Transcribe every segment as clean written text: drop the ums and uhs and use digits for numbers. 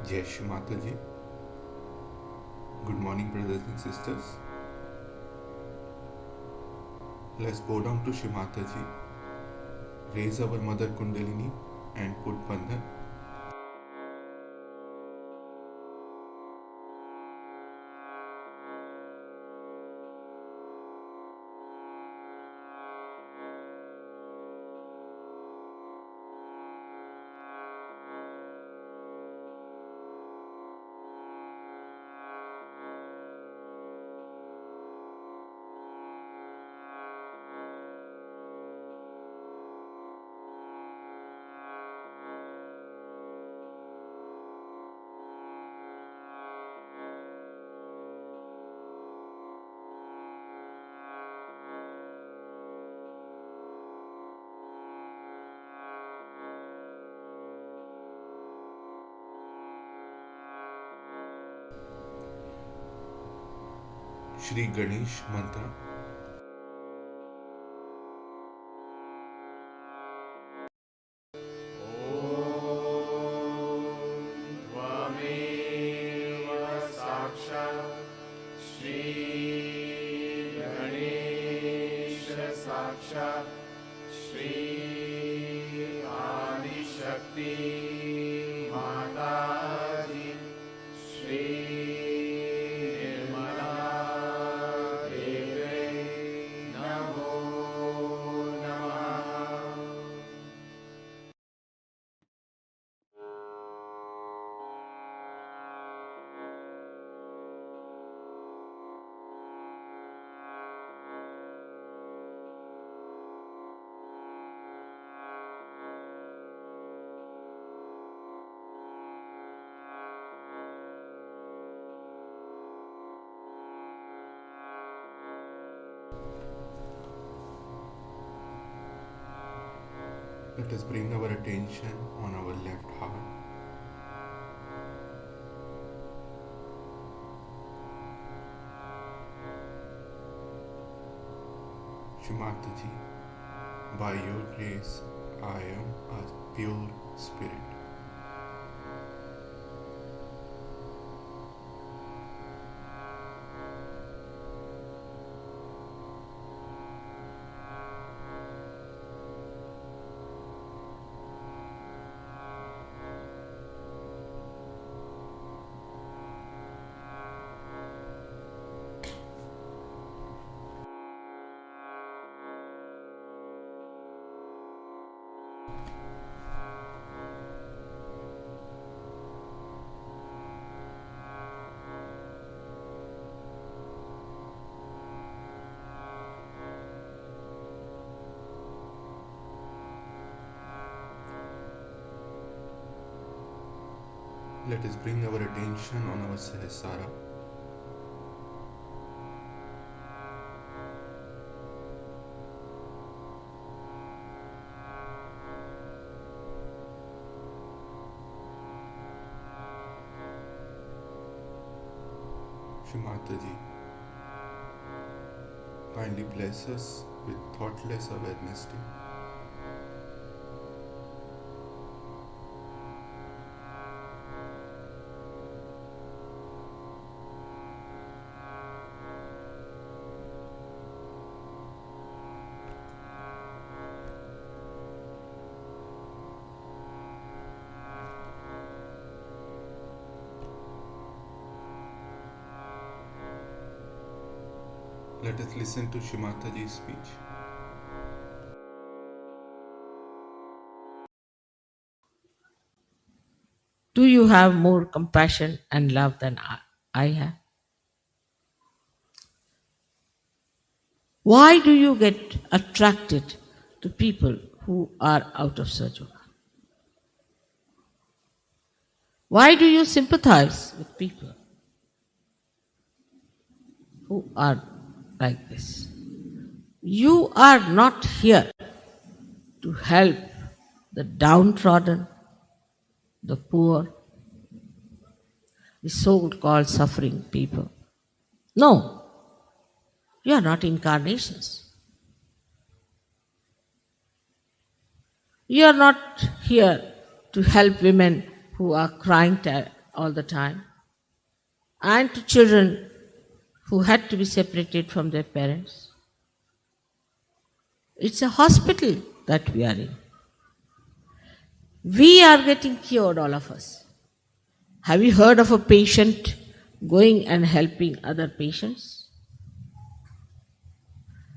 Jai Shri Mataji. Good morning, brothers and sisters. Let's bow down to Shri Mataji, raise our Mother Kundalini and put Bandhan. Shri Ganesh Mantra. Let us bring our attention on our left heart. Shimataji, by your grace, I am a pure spirit. Let us bring our attention on our Sahasrara. Shimataji, kindly bless us with thoughtless awareness. Let us listen to Shimataji's speech. Do you have more compassion and love than I have? Why do you get attracted to people who are out of Sahaja? Why do you sympathize with people who are like this? You are not here to help the downtrodden, the poor, the so-called suffering people. No, you are not incarnations. You are not here to help women who are crying all the time and to children who had to be separated from their parents. It's a hospital that we are in. We are getting cured, all of us. Have you heard of a patient going and helping other patients?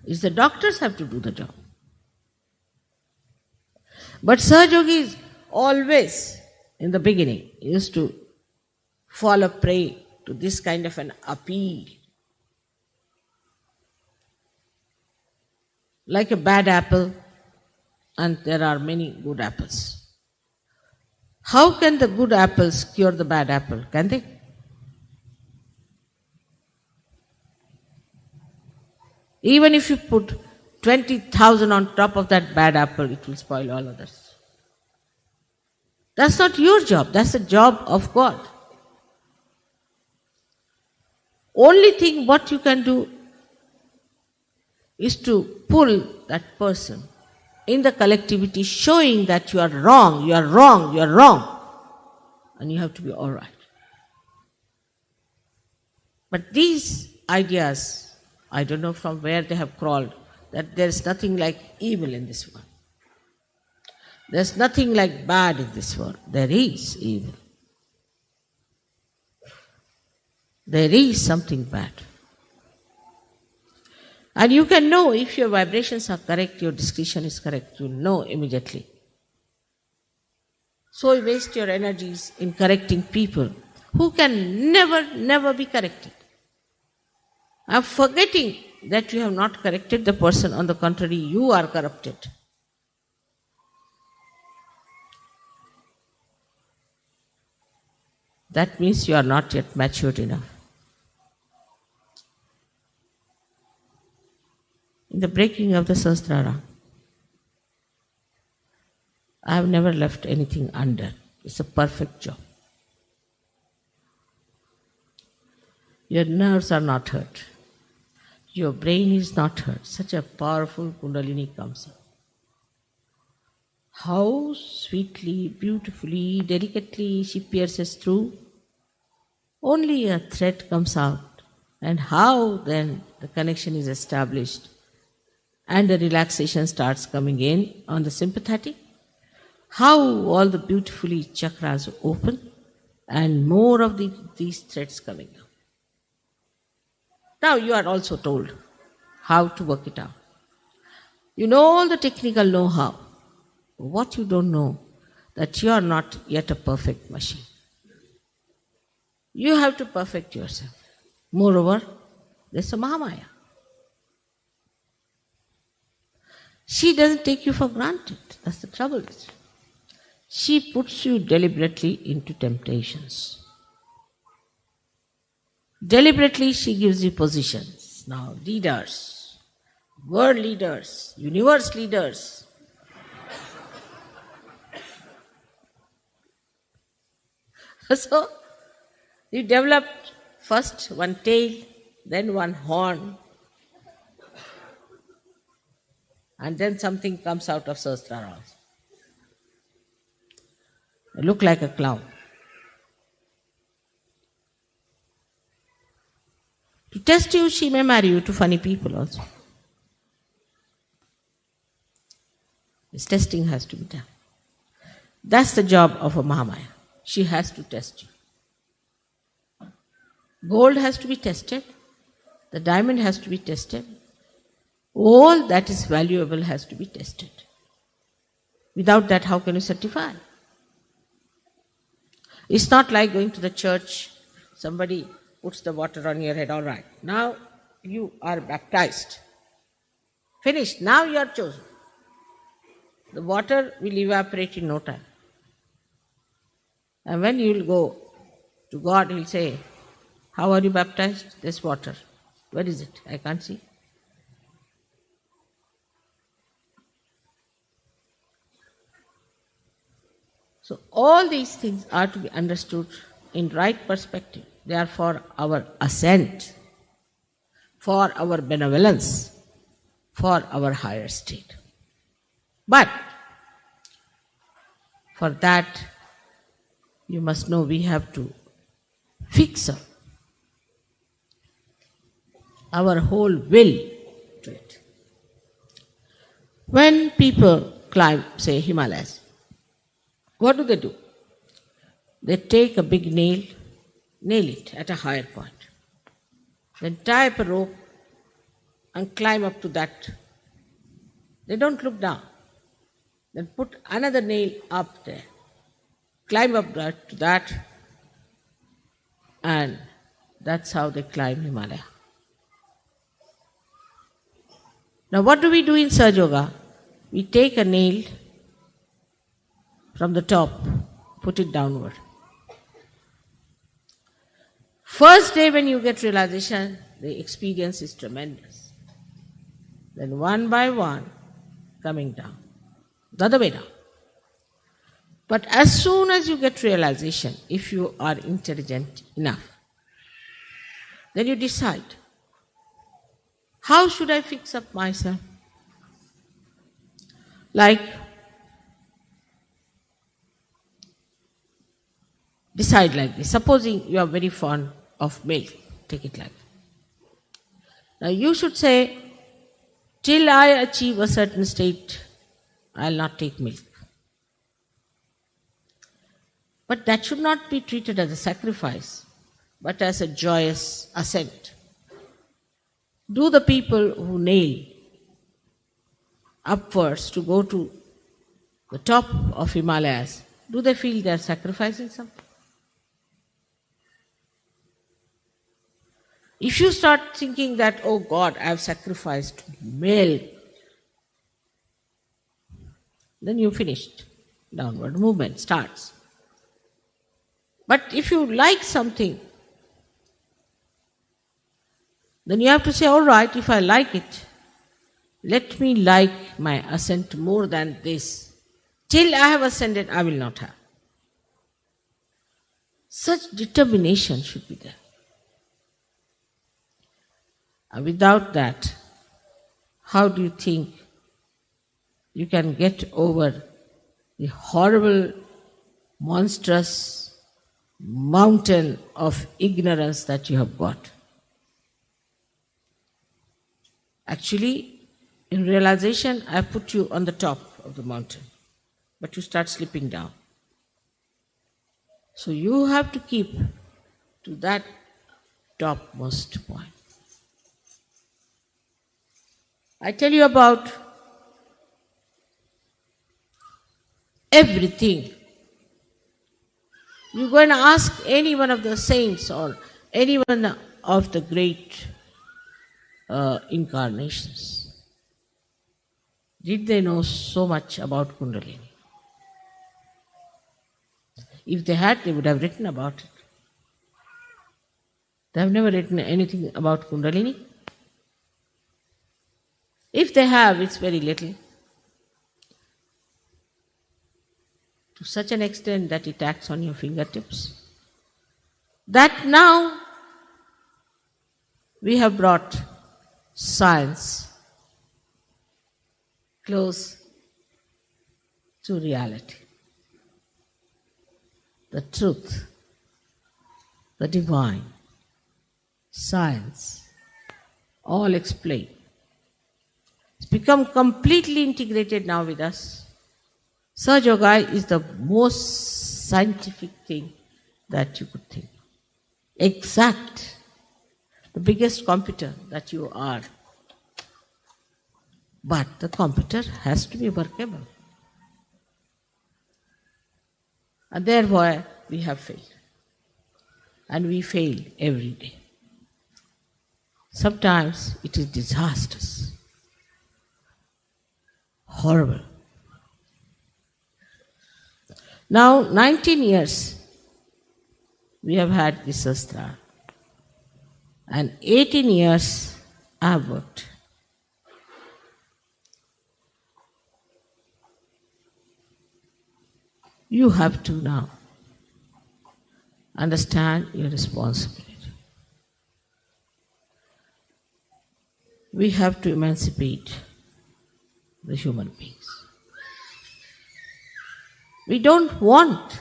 It's the doctors have to do the job. But Sahaja always, in the beginning, used to fall a prey to this kind of an appeal. Like a bad apple, and there are many good apples. How can the good apples cure the bad apple? Can they? Even if you put 20,000 on top of that bad apple, it will spoil all others. That's not your job, that's the job of God. Only thing what you can do is to pull that person in the collectivity, showing that you are wrong, you are wrong, you are wrong, and you have to be all right. But these ideas, I don't know from where they have crawled, that there is nothing like evil in this world. There's nothing like bad in this world. There is evil. There is something bad. And you can know if your vibrations are correct, your discretion is correct, you know immediately. So you waste your energies in correcting people who can never be corrected. I'm forgetting that you have not corrected the person. On the contrary, you are corrupted. That means you are not yet matured enough. In the breaking of the Sahasrara, I have never left anything under. It's a perfect job. Your nerves are not hurt. Your brain is not hurt. Such a powerful Kundalini comes up. How sweetly, beautifully, delicately she pierces through. Only a thread comes out. And how then the connection is established and the relaxation starts coming in on the sympathetic. How all the beautifully chakras open and more of these threads coming out. Now you are also told how to work it out. You know all the technical know-how. What you don't know, that you are not yet a perfect machine. You have to perfect yourself. Moreover, there's a Mahamaya. She doesn't take you for granted. That's the trouble. She puts you deliberately into temptations. Deliberately she gives you positions. Now, leaders, world leaders, universe leaders. So, you developed first one tail, then one horn, and then something comes out of Sahasrara also. You look like a clown. To test you, she may marry you to funny people also. This testing has to be done. That's the job of a Mahamaya. She has to test you. Gold has to be tested. The diamond has to be tested. All that is valuable has to be tested. Without that, how can you certify? It's not like going to the church, somebody puts the water on your head, all right. Now you are baptized. Finished. Now you are chosen. The water will evaporate in no time. And when you will go to God, He will say, how are you baptized? This water. Where is it? I can't see. So all these things are to be understood in right perspective. They are for our ascent, for our benevolence, for our higher state. But for that, you must know we have to fix our whole will to it. When people climb, say, Himalayas, what do? They take a big nail it at a higher point, then tie up a rope and climb up to that. They don't look down. Then put another nail up there, climb up to that, and that's how they climb Himalaya. Now what do we do in Sahaja Yoga? We take a nail from the top, put it downward. First day when you get realization, the experience is tremendous. Then one by one, coming down. The other way down. But as soon as you get realization, if you are intelligent enough, then you decide, how should I fix up myself? Like, decide like this. Supposing you are very fond of milk, take it like that. Now you should say, till I achieve a certain state, I'll not take milk. But that should not be treated as a sacrifice, but as a joyous ascent. Do the people who nail upwards to go to the top of Himalayas, do they feel they are sacrificing something? If you start thinking that, oh God, I have sacrificed milk, then you finished. Downward movement starts. But if you like something, then you have to say, all right, if I like it, let me like my ascent more than this. Till I have ascended, I will not have. Such determination should be there. And without that, how do you think you can get over the horrible, monstrous mountain of ignorance that you have got? Actually, in realization, I put you on the top of the mountain, but you start slipping down. So you have to keep to that topmost point. I tell you about everything. You go and ask any one of the saints or any one of the great incarnations. Did they know so much about Kundalini? If they had, they would have written about it. They have never written anything about Kundalini. If they have, it's very little. To such an extent that it acts on your fingertips. That now we have brought science close to reality. The truth, the divine, science, all explained. It's become completely integrated now with us. Sahaja Yoga is the most scientific thing that you could think. Exact. The biggest computer that you are. But the computer has to be workable. And therefore we have failed. And we fail every day. Sometimes it is disastrous. Horrible. Now 19 years we have had this Shastra. And 18 years I have worked. You have to now understand your responsibility. We have to emancipate the human beings. We don't want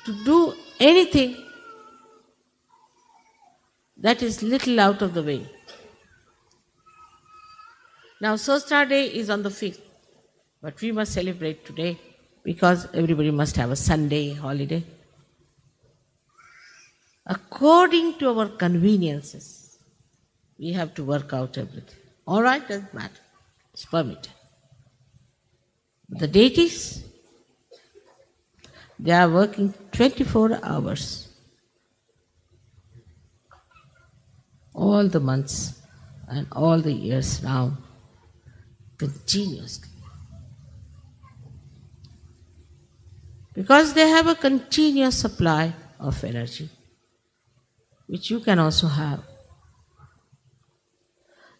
to do anything that is little out of the way. Now, Shastra Day is on the 5th, but we must celebrate today because everybody must have a Sunday holiday. According to our conveniences, we have to work out everything. All right, doesn't matter. It's permitted. But the deities, they are working 24 hours. All the months and all the years now, continuously. Because they have a continuous supply of energy, which you can also have.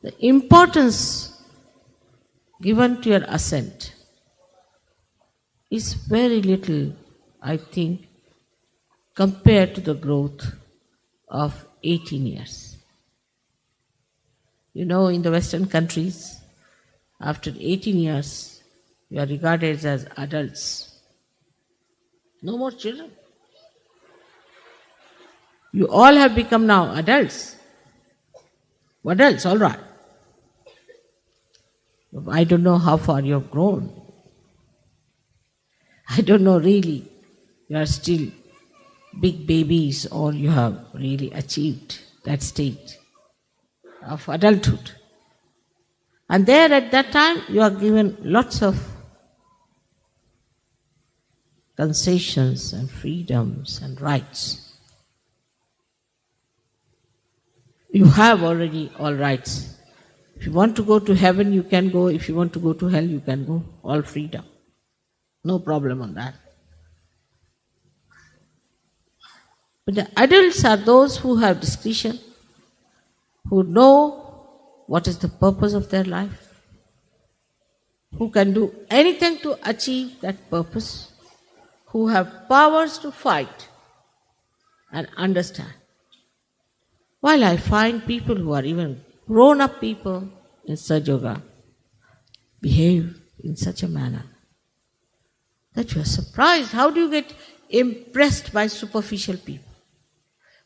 The importance given to your ascent is very little, I think, compared to the growth of 18 years. You know, in the Western countries, after 18 years, you are regarded as adults. No more children. You all have become now adults. Adults, all right. I don't know how far you have grown. I don't know really. You are still big babies or you have really achieved that state of adulthood. And there at that time you are given lots of concessions and freedoms and rights. You have already all rights. If you want to go to heaven, you can go. If you want to go to hell, you can go. All freedom. No problem on that. But the adults are those who have discretion, who know what is the purpose of their life. who can do anything to achieve that purpose, who have powers to fight and understand. While I find people who are even grown up people in Sahaja Yoga behave in such a manner that you are surprised. How do you get impressed by superficial people?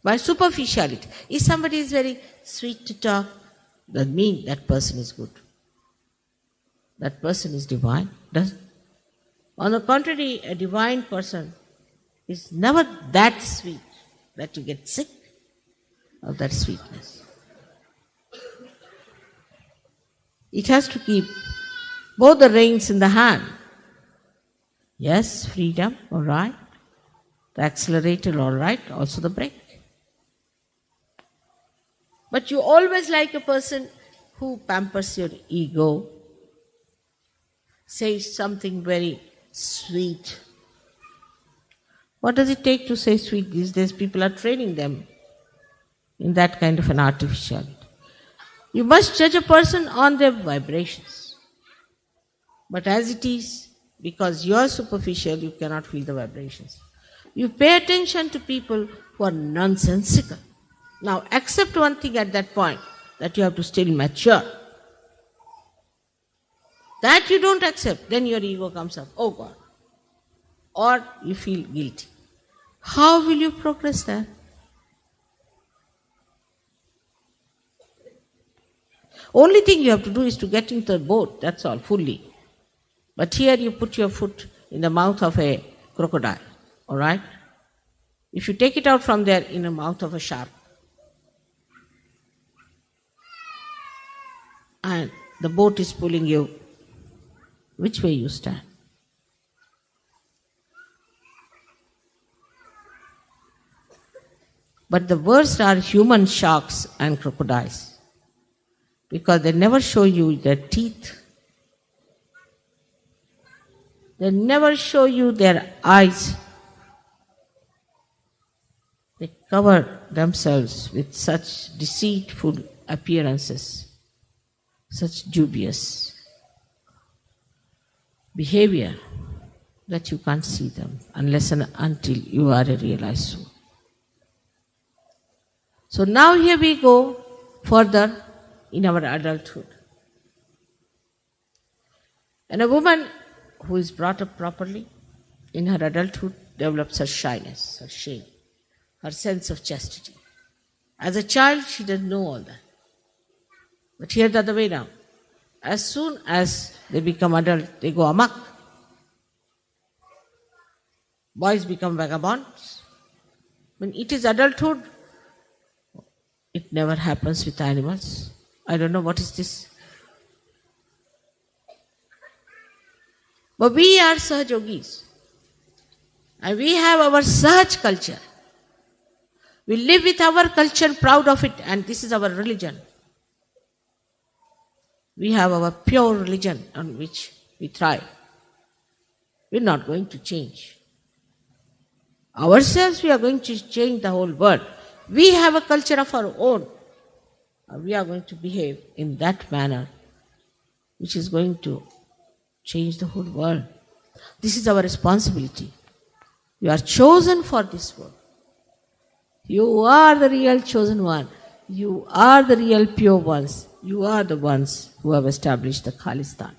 By superficiality. If somebody is very sweet to talk, doesn't mean that person is good. That person is divine. On the contrary, a divine person is never that sweet that you get sick of that sweetness. It has to keep both the reins in the hand. Yes, freedom, all right. The accelerator, all right. Also the brake. But you always like a person who pampers your ego, says something very sweet. What does it take to say sweet these days? People are training them in that kind of an artificiality. You must judge a person on their vibrations. But as it is, because you are superficial, you cannot feel the vibrations. You pay attention to people who are nonsensical. Now, accept one thing at that point, that you have to still mature. That you don't accept, then your ego comes up, oh God. Or you feel guilty. How will you progress there? Only thing you have to do is to get into the boat, that's all, fully. But here you put your foot in the mouth of a crocodile, all right? If you take it out from there in the mouth of a shark, and the boat is pulling you, which way you stand? But the worst are human sharks and crocodiles, because they never show you their teeth. They never show you their eyes. They cover themselves with such deceitful appearances, such dubious behavior that you can't see them unless and until you are a realized soul. So now here we go further in our adulthood. And a woman who is brought up properly in her adulthood develops her shyness, her shame, her sense of chastity. As a child, she doesn't know all that. But here the other way now. As soon as they become adult, they go amok. Boys become vagabonds. When it is adulthood, it never happens with animals. I don't know what is this. But we are Sahaja Yogis. And we have our Sahaj culture. We live with our culture, proud of it, and this is our religion. We have our pure religion on which we thrive. We're not going to change. Ourselves, we are going to change the whole world. We have a culture of our own. And we are going to behave in that manner, which is going to change the whole world. This is our responsibility. You are chosen for this work. You are the real chosen one. You are the real pure ones. You are the ones who have established the Khalistan.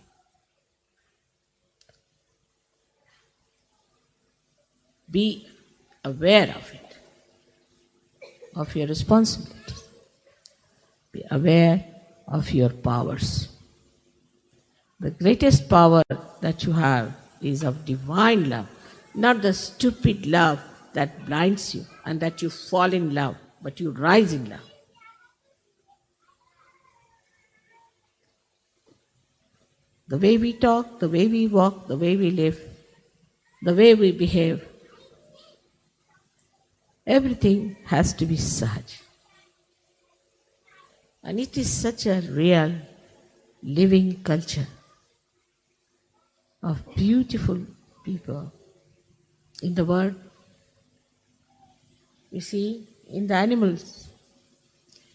Be aware of it, of your responsibility. Be aware of your powers. The greatest power that you have is of divine love, not the stupid love that blinds you and that you fall in love, but you rise in love. The way we talk, the way we walk, the way we live, the way we behave, everything has to be Sahaj. And it is such a real, living culture of beautiful people in the world. We see in the animals,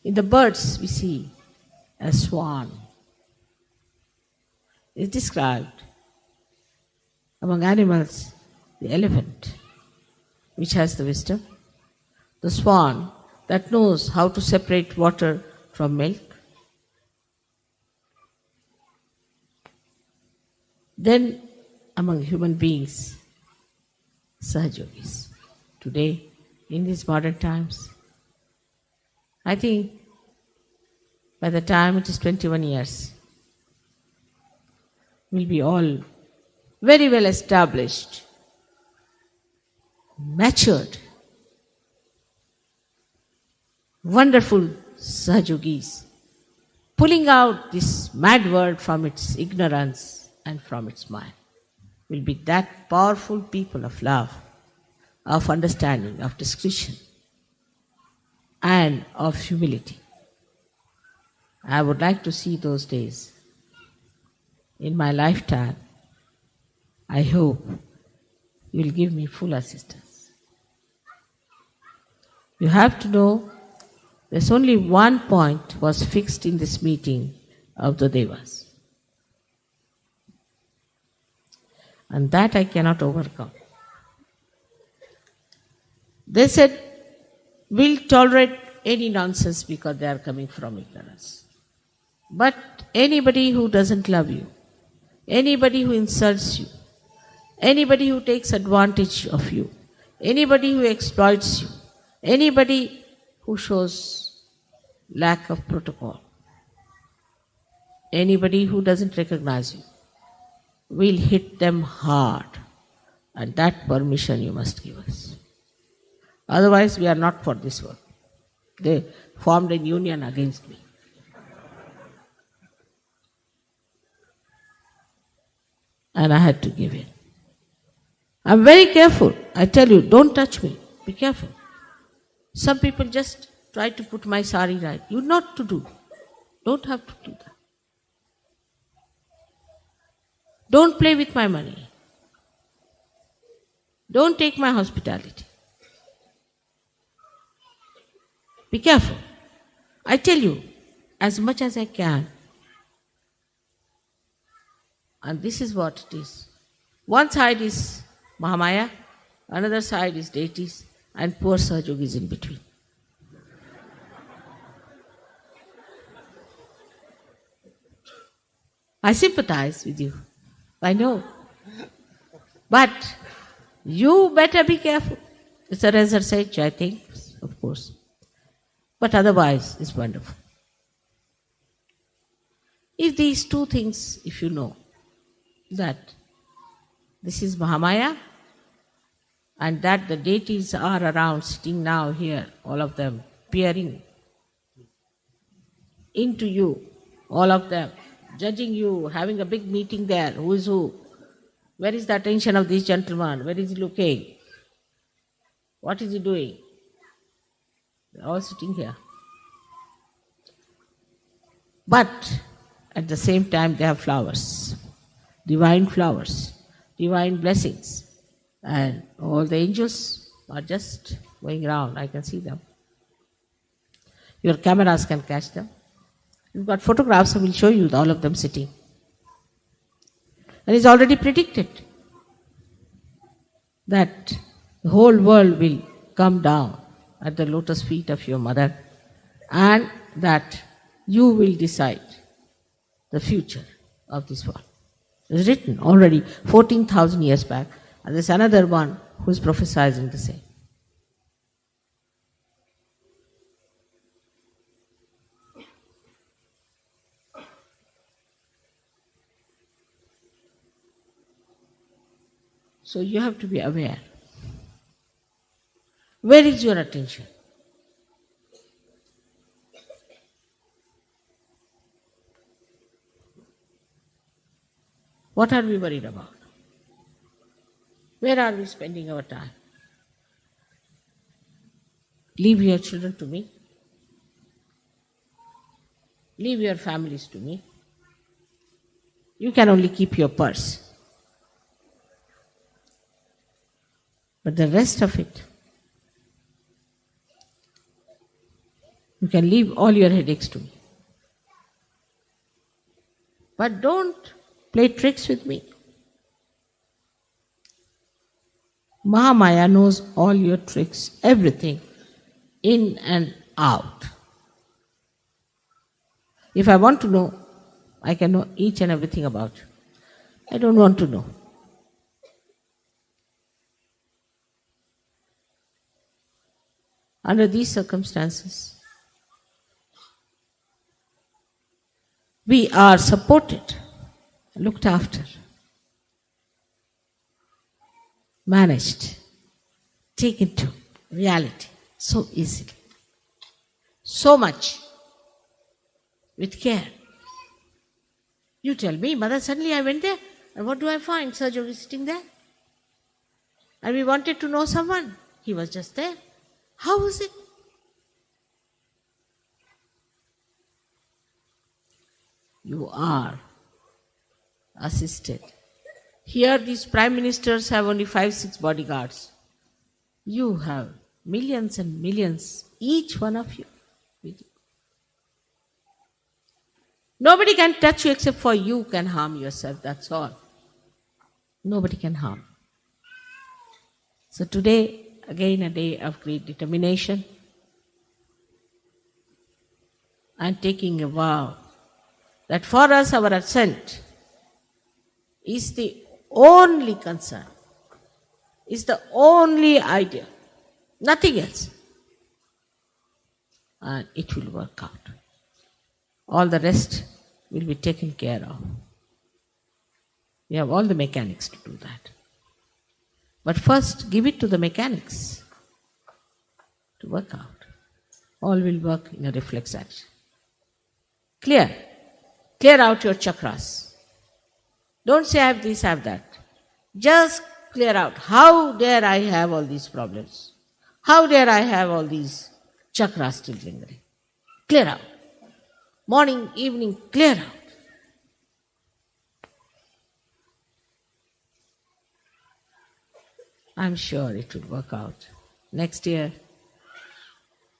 in the birds we see a swan. is described. Among animals, the elephant, which has the wisdom, the swan that knows how to separate water from milk. Then among human beings, Sahajogis. Today, in these modern times, I think by the time it is 21 years, we'll be all very well established, matured, wonderful Sahajogis, pulling out this mad world from its ignorance and from its mind. Will be that powerful people of love, of understanding, of discretion, and of humility. I would like to see those days in my lifetime. I hope you will give me full assistance. You have to know there's only one point was fixed in this meeting of the Devas. And that I cannot overcome. They said, we'll tolerate any nonsense because they are coming from ignorance. But anybody who doesn't love you, anybody who insults you, anybody who takes advantage of you, anybody who exploits you, anybody who shows lack of protocol, anybody who doesn't recognize you, we'll hit them hard. And that permission you must give us. Otherwise, we are not for this work. They formed a union against me. And I had to give in. I'm very careful. I tell you, don't touch me. Be careful. Some people just try to put my sari right. You not to do. Don't have to do that. Don't play with my money. Don't take my hospitality. Be careful. I tell you, as much as I can. And this is what it is. One side is Mahamaya, another side is deities, and poor Sahajogis in between. I sympathize with you. I know. But you better be careful. It's a research, I think, of course. But otherwise, it's wonderful. If these two things, if you know, that this is Mahamaya, and that the deities are around, sitting now here, all of them, peering into you, all of them, judging you, having a big meeting there, who is who, where is the attention of this gentleman, where is he looking, what is he doing? They're all sitting here. But at the same time they have flowers, divine blessings. And all the angels are just going around. I can see them. Your cameras can catch them. You've got photographs, I will show you all of them sitting. And it's already predicted that the whole world will come down at the lotus feet of your mother, and that you will decide the future of this world. It's written already 14,000 years back, and there's another one who is prophesizing the same. So you have to be aware. Where is your attention? What are we worried about? Where are we spending our time? Leave your children to me. Leave your families to me. You can only keep your purse. But the rest of it, you can leave all your headaches to me. But don't Play tricks with me. Mahamaya knows all your tricks, everything, in and out. If I want to know, I can know each and everything about you. I don't want to know. Under these circumstances, we are supported, looked after, managed, taken to reality so easily, so much with care. You tell me, Mother, suddenly I went there, and what do I find? Sergio was sitting there. And we wanted to know someone. He was just there. How was it? You are assisted. Here these prime ministers have only 5-6 bodyguards. You have millions and millions, each one of you, with you. Nobody can touch you except for you can harm yourself, that's all. Nobody can harm. So today, again a day of great determination and taking a vow that for us our ascent is the only concern, is the only idea, nothing else. And it will work out. All the rest will be taken care of. We have all the mechanics to do that. But first, give it to the mechanics to work out. All will work in a reflex action. Clear. Clear out your chakras. Don't say I have this, I have that. Just clear out. How dare I have all these problems? How dare I have all these chakras still lingering? Clear out. Morning, evening, clear out. I'm sure it will work out. Next year,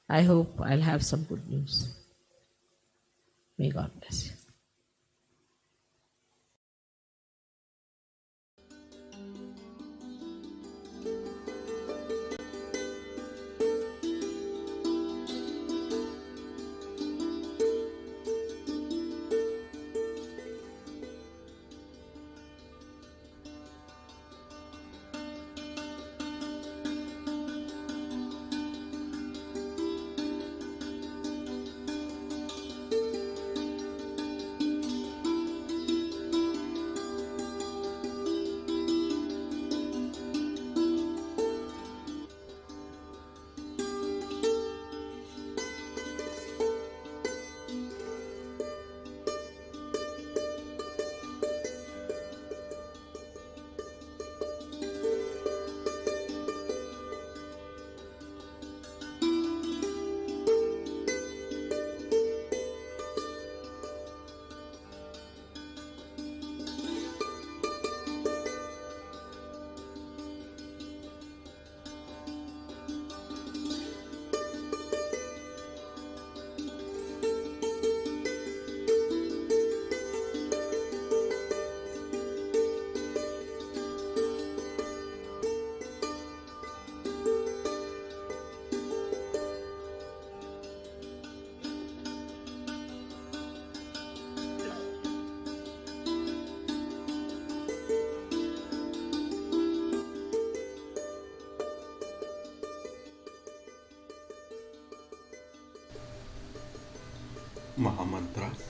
I hope I'll have some good news. May God bless you. Mahamantras.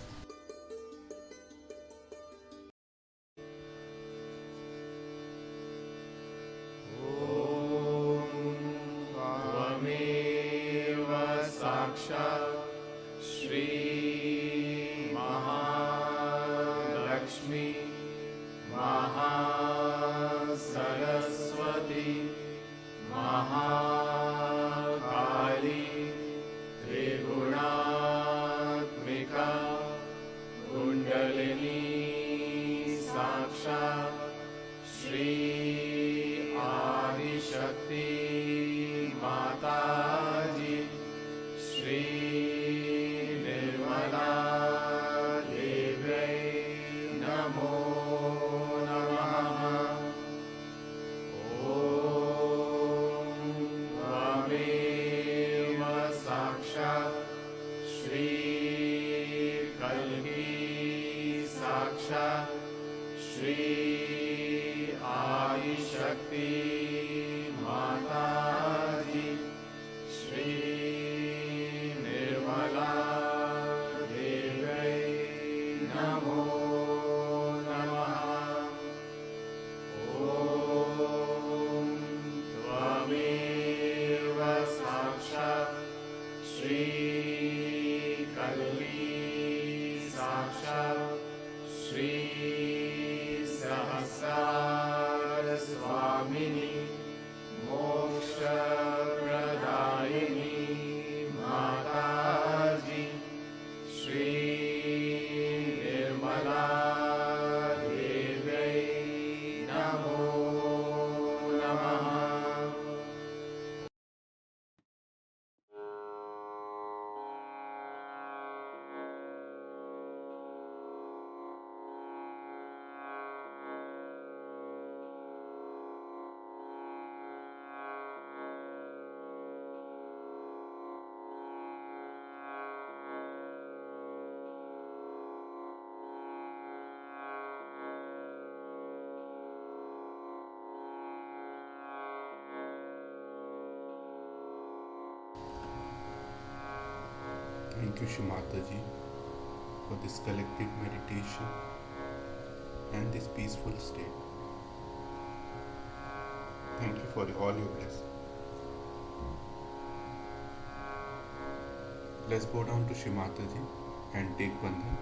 Namo Shri कल्की साक्षात् श्री आदिशक्ति माता जी श्री निर्मला देव्यै नमो नमः। ॐ त्वमेव साक्षात् श्री कल्की साक्षात् श्री सहस्रार स्वामिनी मोक्षप्रदायिनी माता जी श्री निर्मला देव्यै नमो नमः। Thank you, Shri Mataji, for this collective meditation and this peaceful state. Thank you for all your blessings. Let's go down to Shri Mataji and take Bandhan.